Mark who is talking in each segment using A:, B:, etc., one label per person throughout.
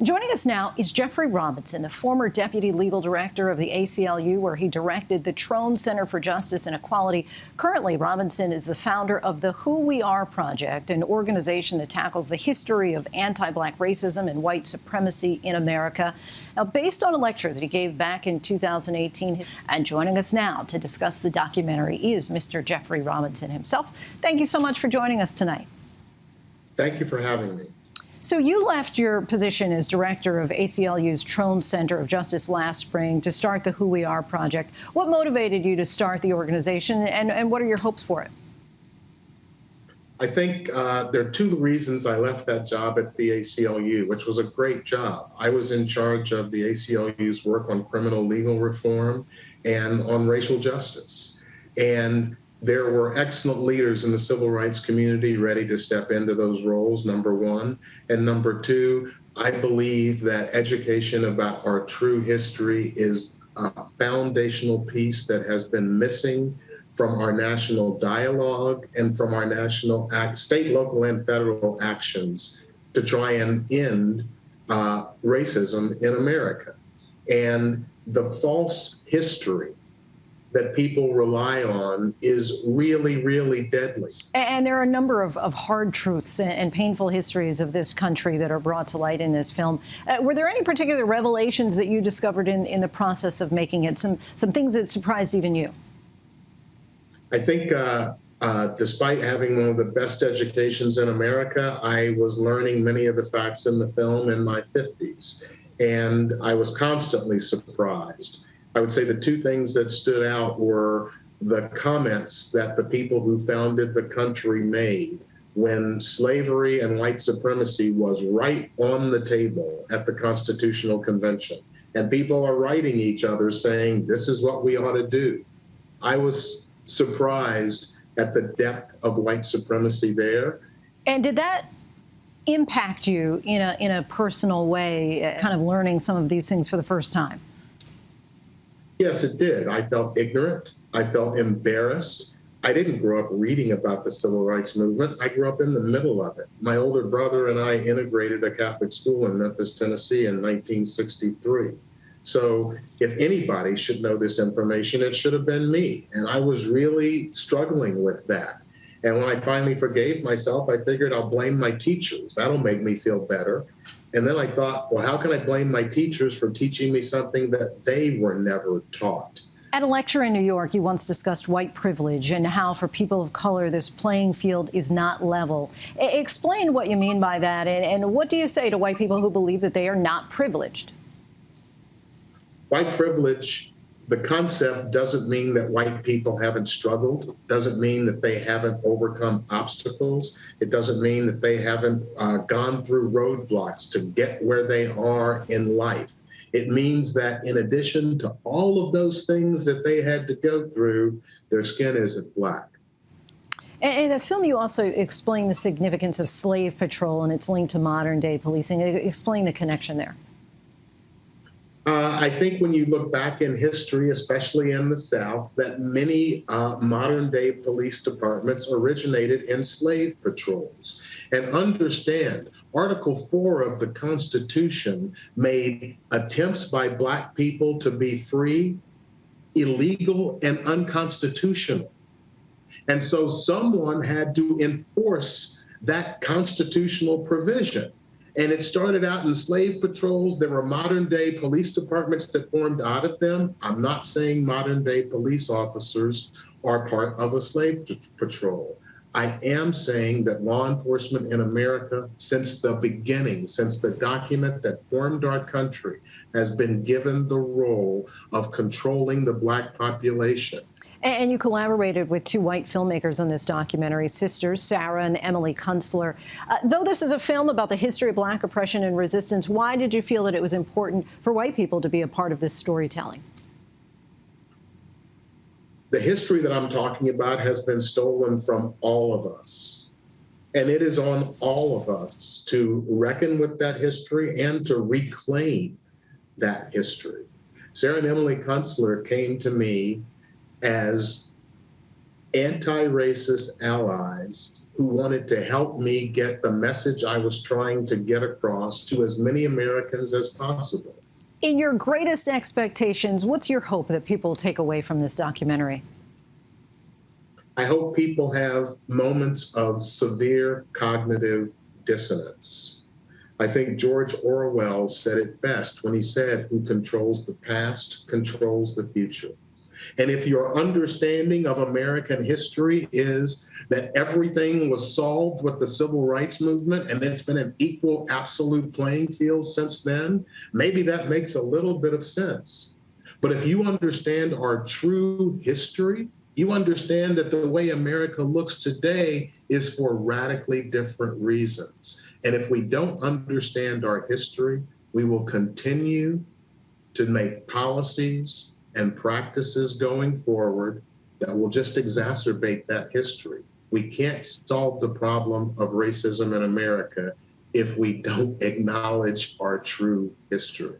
A: Joining us now is Jeffery Robinson, the former deputy legal director of the ACLU, where he directed the Trone Center for Justice and Equality. Currently, Robinson is the founder of the Who We Are Project, an organization that tackles the history of anti-Black racism and white supremacy in America. Now, based on a lecture that he gave back in 2018, and joining us now to discuss the documentary is Mr. Jeffery Robinson himself. Thank you so much for joining us tonight.
B: Thank you for having me.
A: So you left your position as director of ACLU's Trone Center of Justice last spring to start the Who We Are Project. What motivated you to start the organization, and what are your hopes for it?
B: I think there are two reasons I left that job at the ACLU, which was a great job. I was in charge of the ACLU's work on criminal legal reform and on racial justice. And there were excellent leaders in the civil rights community ready to step into those roles, number one. And number two, I believe that education about our true history is a foundational piece that has been missing from our national dialogue and from our national state, local, and federal actions to try and end racism in America. And the false history that people rely on is really, really deadly.
A: And there are a number of hard truths and painful histories of this country that are brought to light in this film. Were there any particular revelations that you discovered in the process of making it, some things that surprised even you?
B: I think despite having one of the best educations in America, I was learning many of the facts in the film in my 50s, and I was constantly surprised. I would say the two things that stood out were the comments that the people who founded the country made when slavery and white supremacy was right on the table at the Constitutional Convention. And people are writing each other saying, this is what we ought to do. I was surprised at the depth of white supremacy there.
A: And did that impact you in a personal way, kind of learning some of these things for the first time?
B: Yes, it did. I felt ignorant. I felt embarrassed. I didn't grow up reading about the civil rights movement. I grew up in the middle of it. My older brother and I integrated a Catholic school in Memphis, Tennessee in 1963. So if anybody should know this information, it should have been me. And I was really struggling with that. And when I finally forgave myself, I figured I'll blame my teachers. That'll make me feel better. And then I thought, well, how can I blame my teachers for teaching me something that they were never taught?
A: At a lecture in New York, you once discussed white privilege and how for people of color, this playing field is not level. Explain what you mean by that. And what do you say to white people who believe that they are not privileged?
B: White privilege, the concept doesn't mean that white people haven't struggled, doesn't mean that they haven't overcome obstacles. It doesn't mean that they haven't gone through roadblocks to get where they are in life. It means that in addition to all of those things that they had to go through, their skin isn't black.
A: In the film, you also explain the significance of slave patrol and its link to modern day policing. Explain the connection there.
B: I think when you look back in history, especially in the South, that many modern-day police departments originated in slave patrols. And understand, Article 4 of the Constitution made attempts by Black people to be free illegal and unconstitutional. And so someone had to enforce that constitutional provision. And it started out in slave patrols. There were modern day police departments that formed out of them. I'm not saying modern day police officers are part of a slave patrol. I am saying that law enforcement in America, since the beginning, since the document that formed our country, has been given the role of controlling the Black population.
A: And you collaborated with two white filmmakers on this documentary, sisters Sarah and Emily Kunstler. Though this is a film about the history of Black oppression and resistance, why did you feel that it was important for white people to be a part of this storytelling?
B: The history that I'm talking about has been stolen from all of us. And it is on all of us to reckon with that history and to reclaim that history. Sarah and Emily Kunstler came to me as anti-racist allies who wanted to help me get the message I was trying to get across to as many Americans as possible.
A: In your greatest expectations, what's your hope that people take away from this documentary?
B: I hope people have moments of severe cognitive dissonance. I think George Orwell said it best when he said, "Who controls the past controls the future." And if your understanding of American history is that everything was solved with the civil rights movement and it's been an equal, absolute playing field since then, maybe that makes a little bit of sense. But if you understand our true history, you understand that the way America looks today is for radically different reasons. And if we don't understand our history, we will continue to make policies and practices going forward that will just exacerbate that history. We can't solve the problem of racism in America if we don't acknowledge our true history.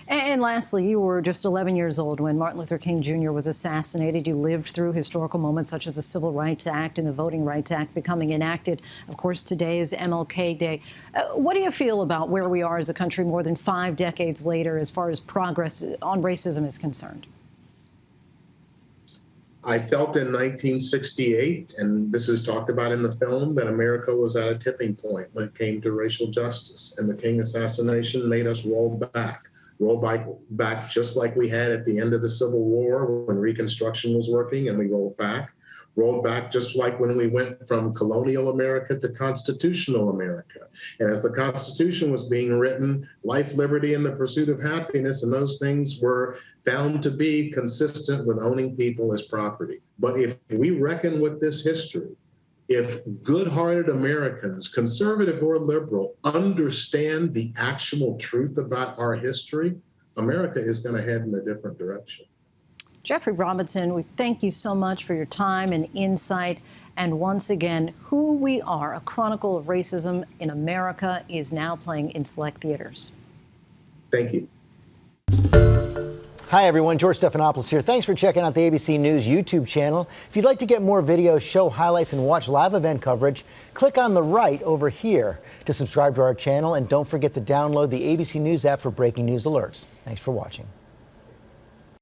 A: And lastly, you were just 11 years old when Martin Luther King Jr. was assassinated. You lived through historical moments such as the Civil Rights Act and the Voting Rights Act becoming enacted. Of course, today is MLK Day. What do you feel about where we are as a country more than 5 decades later as far as progress on racism is concerned?
B: I felt in 1968, and this is talked about in the film, that America was at a tipping point when it came to racial justice. And the King assassination made us roll back just like we had at the end of the Civil War when Reconstruction was working, and we rolled back just like when we went from colonial America to constitutional America. And as the Constitution was being written, life, liberty, and the pursuit of happiness, and those things were found to be consistent with owning people as property. But if we reckon with this history, if good-hearted Americans, conservative or liberal, understand the actual truth about our history, America is going to head in a different direction.
A: Jeffery Robinson, we thank you so much for your time and insight. And once again, Who We Are, a Chronicle of Racism in America, is now playing in select theaters.
B: Thank you.
C: Hi, everyone. George Stephanopoulos here. Thanks for checking out the ABC News YouTube channel. If you'd like to get more videos, show highlights, and watch live event coverage, click on the right over here to subscribe to our channel. And don't forget to download the ABC News app for breaking news alerts. Thanks for watching.